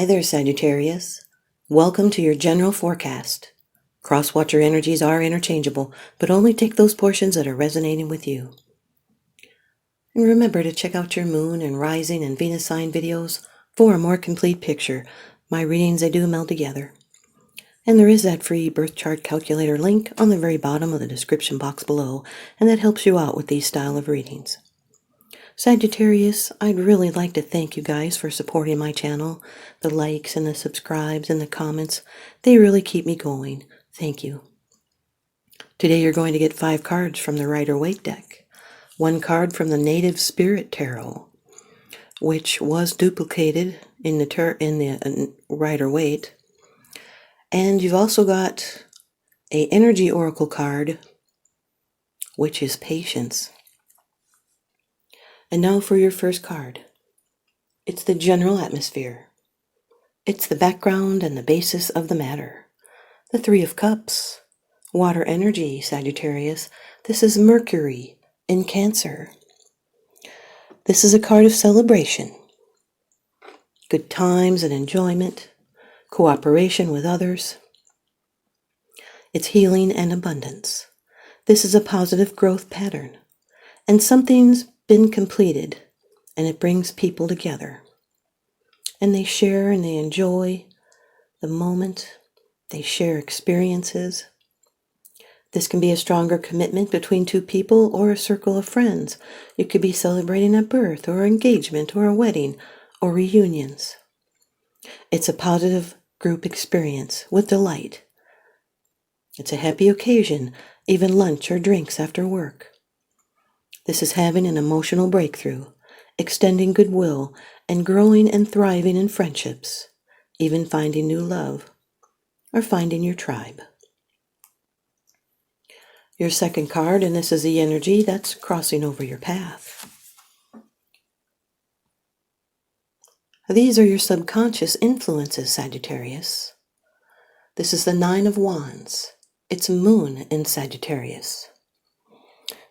Hi there, Sagittarius. Welcome to your general forecast. Cross-watcher energies are interchangeable, but only take those portions that are resonating with you. And remember to check out your moon and rising and Venus sign videos for a more complete picture. My readings, they do meld together. And there is that free birth chart calculator link on the very bottom of the description box below, and that helps you out with these style of readings. Sagittarius, I'd really like to thank you guys for supporting my channel. The likes and the subscribes and the comments, they really keep me going. Thank you. Today you're going to get 5 cards from the Rider-Waite deck. 1 card from the Native Spirit Tarot, which was duplicated in the Rider-Waite. And you've also got a Energy Oracle card, which is Patience. And now for your first card. It's the general atmosphere. It's the background and the basis of the matter. The 3 of Cups. Water energy, Sagittarius. This is Mercury in Cancer. This is a card of celebration. Good times and enjoyment. Cooperation with others. It's healing and abundance. This is a positive growth pattern. And something's been completed, and it brings people together. And they share and they enjoy the moment. They share experiences. This can be a stronger commitment between 2 people or a circle of friends. You could be celebrating a birth or engagement or a wedding or reunions. It's a positive group experience with delight. It's a happy occasion, even lunch or drinks after work. This is having an emotional breakthrough, extending goodwill, and growing and thriving in friendships, even finding new love, or finding your tribe. Your second card, and this is the energy that's crossing over your path. These are your subconscious influences, Sagittarius. This is the 9 of Wands. It's Moon in Sagittarius.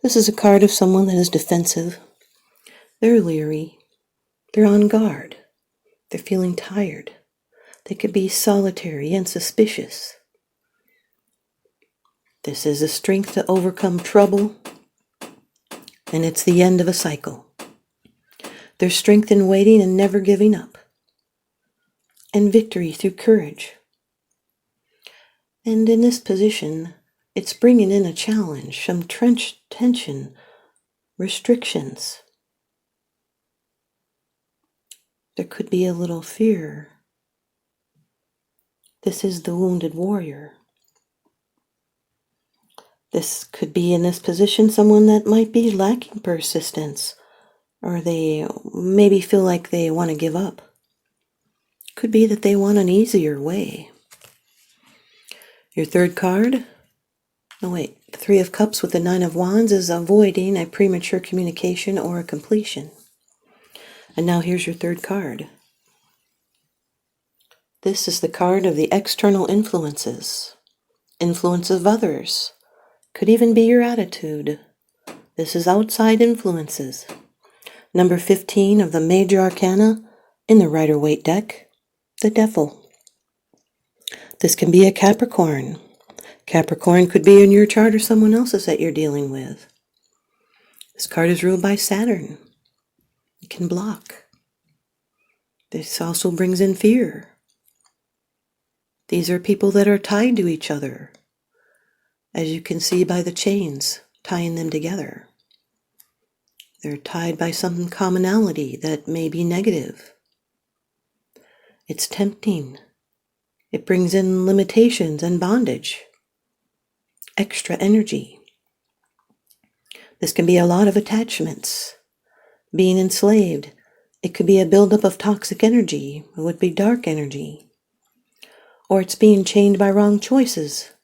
This is a card of someone that is defensive. They're leery. They're on guard. They're feeling tired. They could be solitary and suspicious. This is a strength to overcome trouble, and it's the end of a cycle. There's strength in waiting and never giving up, and victory through courage. And in this position, it's bringing in a challenge, some tension, restrictions. There could be a little fear. This is the wounded warrior. This could be in this position someone that might be lacking persistence, or they maybe feel like they want to give up. Could be that they want an easier way. Your third card, the 3 of Cups with the 9 of Wands is avoiding a premature communication or a completion. And now here's your third card. This is the card of the external influences. Influence of others. Could even be your attitude. This is outside influences. Number 15 of the Major Arcana in the Rider-Waite deck, the Devil. This can be a Capricorn. Capricorn could be in your chart or someone else's that you're dealing with. This card is ruled by Saturn. It can block. This also brings in fear. These are people that are tied to each other, as you can see by the chains tying them together. They're tied by some commonality that may be negative. It's tempting. It brings in limitations and bondage. Extra energy. This can be a lot of attachments. Being enslaved. It could be a buildup of toxic energy. It would be dark energy. Or it's being chained by wrong choices.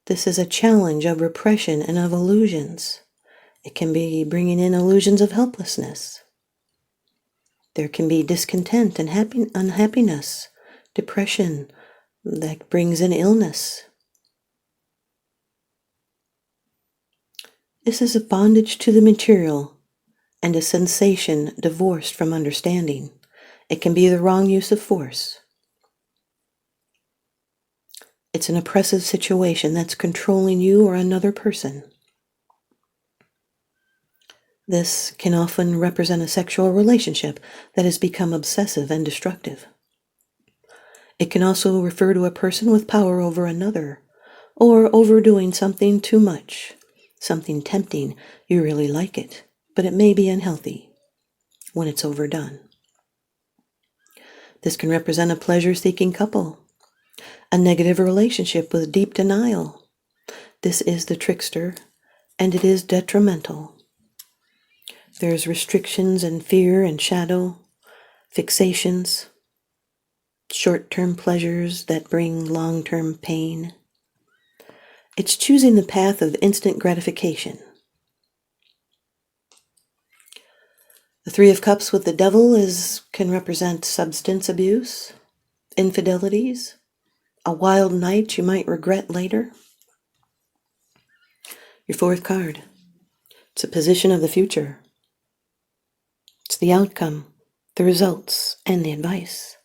This is a challenge of repression and of illusions. It can be bringing in illusions of helplessness. There can be discontent and unhappiness, depression that brings in illness. This is a bondage to the material and a sensation divorced from understanding. It can be the wrong use of force. It's an oppressive situation that's controlling you or another person. This can often represent a sexual relationship that has become obsessive and destructive. It can also refer to a person with power over another, or overdoing something too much, something tempting. You really like it, but it may be unhealthy when it's overdone. This can represent a pleasure-seeking couple, a negative relationship with deep denial. This is the trickster, and it is detrimental. There's restrictions and fear and shadow, fixations, short-term pleasures that bring long-term pain. It's choosing the path of instant gratification. The Three of Cups with the Devil can represent substance abuse, infidelities, a wild night you might regret later. Your fourth card, it's a position of the future. It's the outcome, the results, and the advice.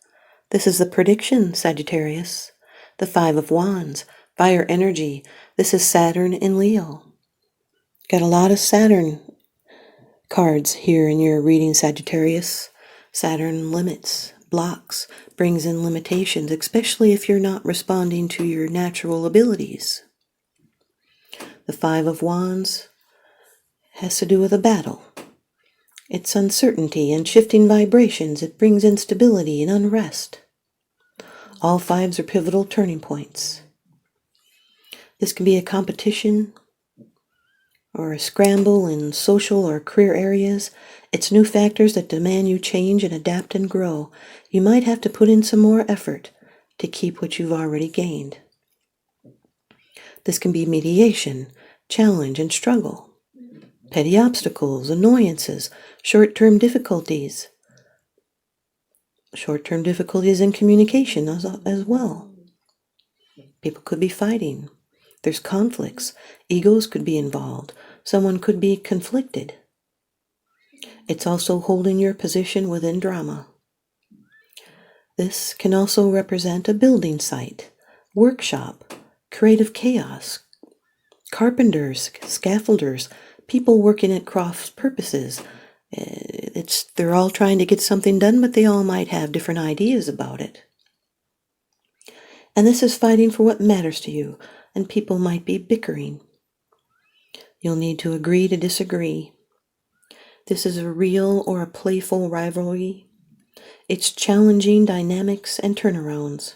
This is the prediction, Sagittarius. The Five of Wands, fire energy. This is Saturn in Leo. Got a lot of Saturn cards here in your reading, Sagittarius. Saturn limits, blocks, brings in limitations, especially if you're not responding to your natural abilities. The Five of Wands has to do with a battle. It's uncertainty and shifting vibrations. It brings instability and unrest. All fives are pivotal turning points. This can be a competition or a scramble in social or career areas. It's new factors that demand you change and adapt and grow. You might have to put in some more effort to keep what you've already gained. This can be mediation, challenge, and struggle. Petty obstacles, annoyances, short-term difficulties. Short-term difficulties in communication as well. People could be fighting. There's conflicts. Egos could be involved. Someone could be conflicted. It's also holding your position within drama. This can also represent a building site, workshop, creative chaos, carpenters, scaffolders, people working at cross purposes. They're all trying to get something done, but they all might have different ideas about it. And this is fighting for what matters to you, and people might be bickering. You'll need to agree to disagree. This is a real or a playful rivalry. It's challenging dynamics and turnarounds,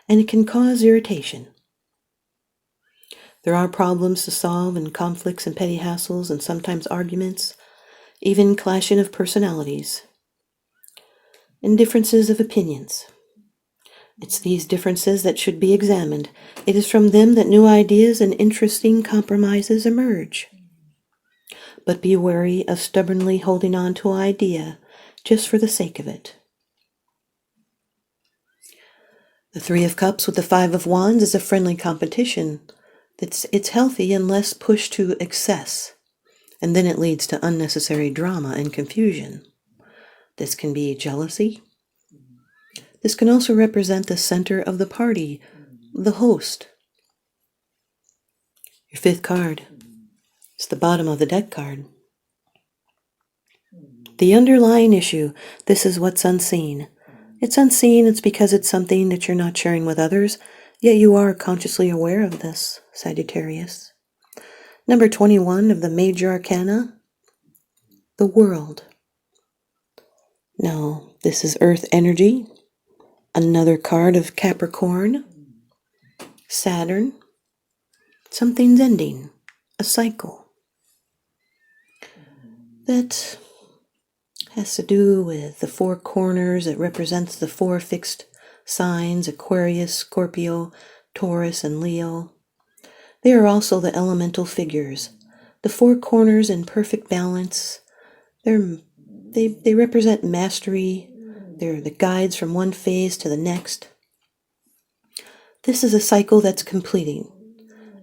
and it can cause irritation. There are problems to solve and conflicts and petty hassles and sometimes arguments, even clashing of personalities, and differences of opinions. It's these differences that should be examined. It is from them that new ideas and interesting compromises emerge. But be wary of stubbornly holding on to an idea just for the sake of it. The Three of Cups with the Five of Wands is a friendly competition. It's healthy unless pushed to excess, and then it leads to unnecessary drama and confusion. This can be jealousy. This can also represent the center of the party, the host. Your fifth card. It's the bottom of the deck card. The underlying issue. This is what's unseen. It's unseen. It's because it's something that you're not sharing with others, yet you are consciously aware of this, Sagittarius. Number 21 of the Major Arcana, the World. Now, this is Earth energy. Another card of Capricorn, Saturn. Something's ending, a cycle. That has to do with the four corners. It represents the four fixed signs, Aquarius, Scorpio, Taurus, and Leo. They are also the elemental figures. The four corners in perfect balance. They represent mastery. They're the guides from one phase to the next. This is a cycle that's completing.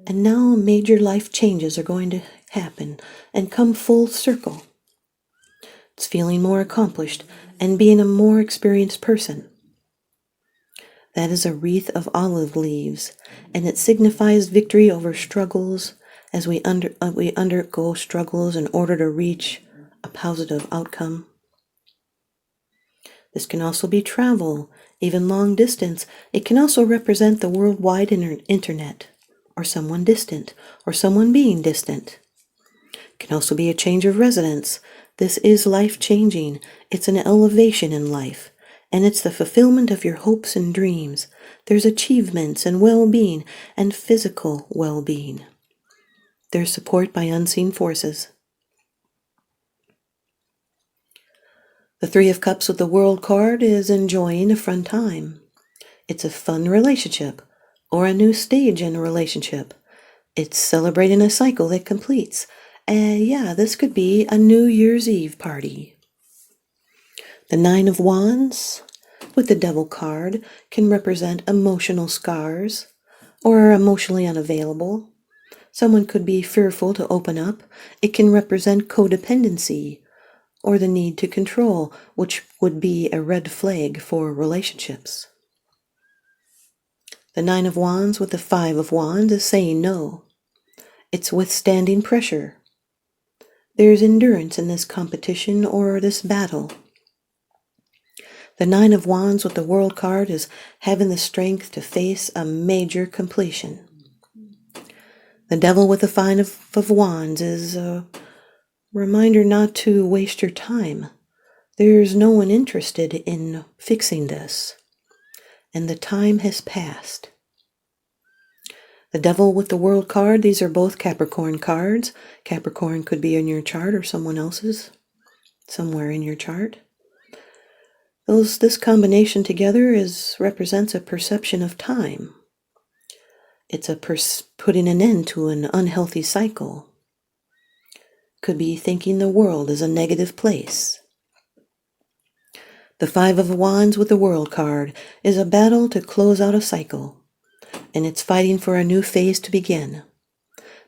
And now major life changes are going to happen and come full circle. It's feeling more accomplished and being a more experienced person. That is a wreath of olive leaves, and it signifies victory over struggles as we undergo struggles in order to reach a positive outcome. This can also be travel, even long distance. It can also represent the worldwide internet, or someone distant, or someone being distant. It can also be a change of residence. This is life-changing. It's an elevation in life, and it's the fulfillment of your hopes and dreams. There's achievements and well-being and physical well-being. There's support by unseen forces. The Three of Cups with the World card is enjoying a fun time. It's a fun relationship or a new stage in a relationship. It's celebrating a cycle that completes. This could be a New Year's Eve party. The Nine of Wands with the Devil card can represent emotional scars or are emotionally unavailable. Someone could be fearful to open up. It can represent codependency or the need to control, which would be a red flag for relationships. The Nine of Wands with the Five of Wands is saying no. It's withstanding pressure. There's endurance in this competition or this battle. The Nine of Wands with the World card is having the strength to face a major completion. The Devil with the Five of Wands is a reminder not to waste your time. There's no one interested in fixing this, and the time has passed. The Devil with the World card, these are both Capricorn cards. Capricorn could be in your chart or someone else's, somewhere in your chart. This combination together represents a perception of time. It's a putting an end to an unhealthy cycle. Could be thinking the world is a negative place. The Five of Wands with the World card is a battle to close out a cycle, and it's fighting for a new phase to begin.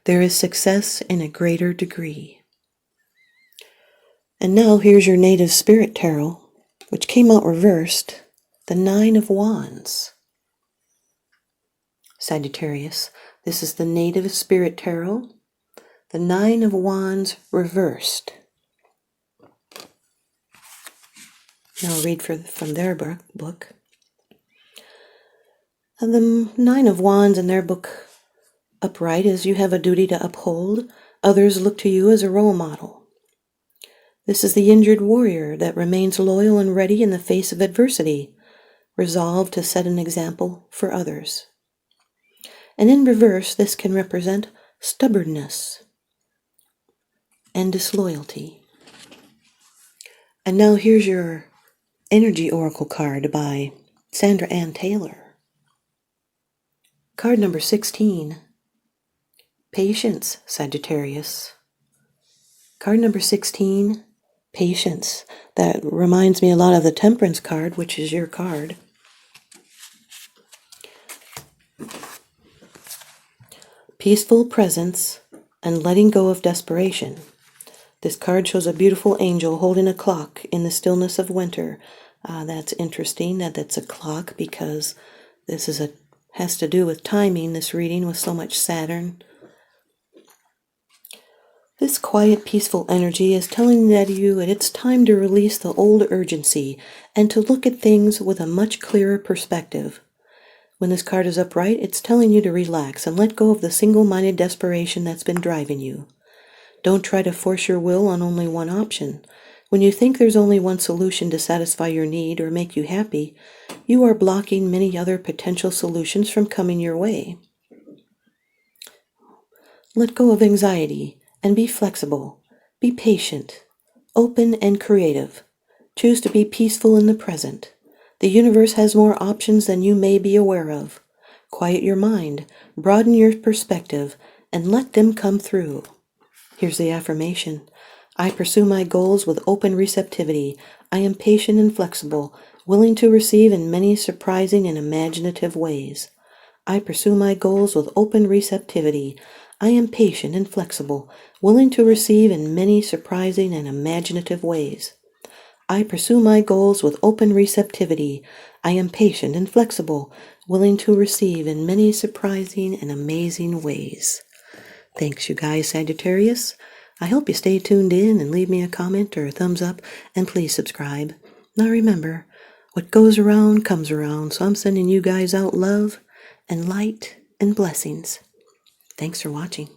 There is success in a greater degree. And now here's your Native Spirit Tarot, which came out reversed, the Nine of Wands. Sagittarius, this is the Native Spirit Tarot, the Nine of Wands reversed. Now I'll read from their book. And the Nine of Wands in their book upright is you have a duty to uphold. Others look to you as a role model. This is the injured warrior that remains loyal and ready in the face of adversity, resolved to set an example for others. And in reverse, this can represent stubbornness and disloyalty. And now here's your Energy Oracle card by Sandra Ann Taylor. Card number 16. Patience, Sagittarius. Card number 16. Patience. That reminds me a lot of the Temperance card, which is your card. Peaceful presence and letting go of desperation. This card shows a beautiful angel holding a clock in the stillness of winter. That's interesting that that's a clock because this has to do with timing, this reading with so much Saturn. This quiet, peaceful energy is telling that it's time to release the old urgency and to look at things with a much clearer perspective. When this card is upright, it's telling you to relax and let go of the single-minded desperation that's been driving you. Don't try to force your will on only one option. When you think there's only one solution to satisfy your need or make you happy, you are blocking many other potential solutions from coming your way. Let go of anxiety and be flexible. Be patient, open, and creative. Choose to be peaceful in the present. The universe has more options than you may be aware of. Quiet your mind, broaden your perspective, and let them come through. Here's the affirmation. I pursue my goals with open receptivity. I am patient and flexible, willing to receive in many surprising and imaginative ways. I pursue my goals with open receptivity. I am patient and flexible, willing to receive in many surprising and imaginative ways. I pursue my goals with open receptivity. I am patient and flexible, willing to receive in many surprising and amazing ways. Thanks, you guys, Sagittarius. I hope you stay tuned in and leave me a comment or a thumbs up, and please subscribe. Now remember, what goes around comes around, so I'm sending you guys out love and light and blessings. Thanks for watching.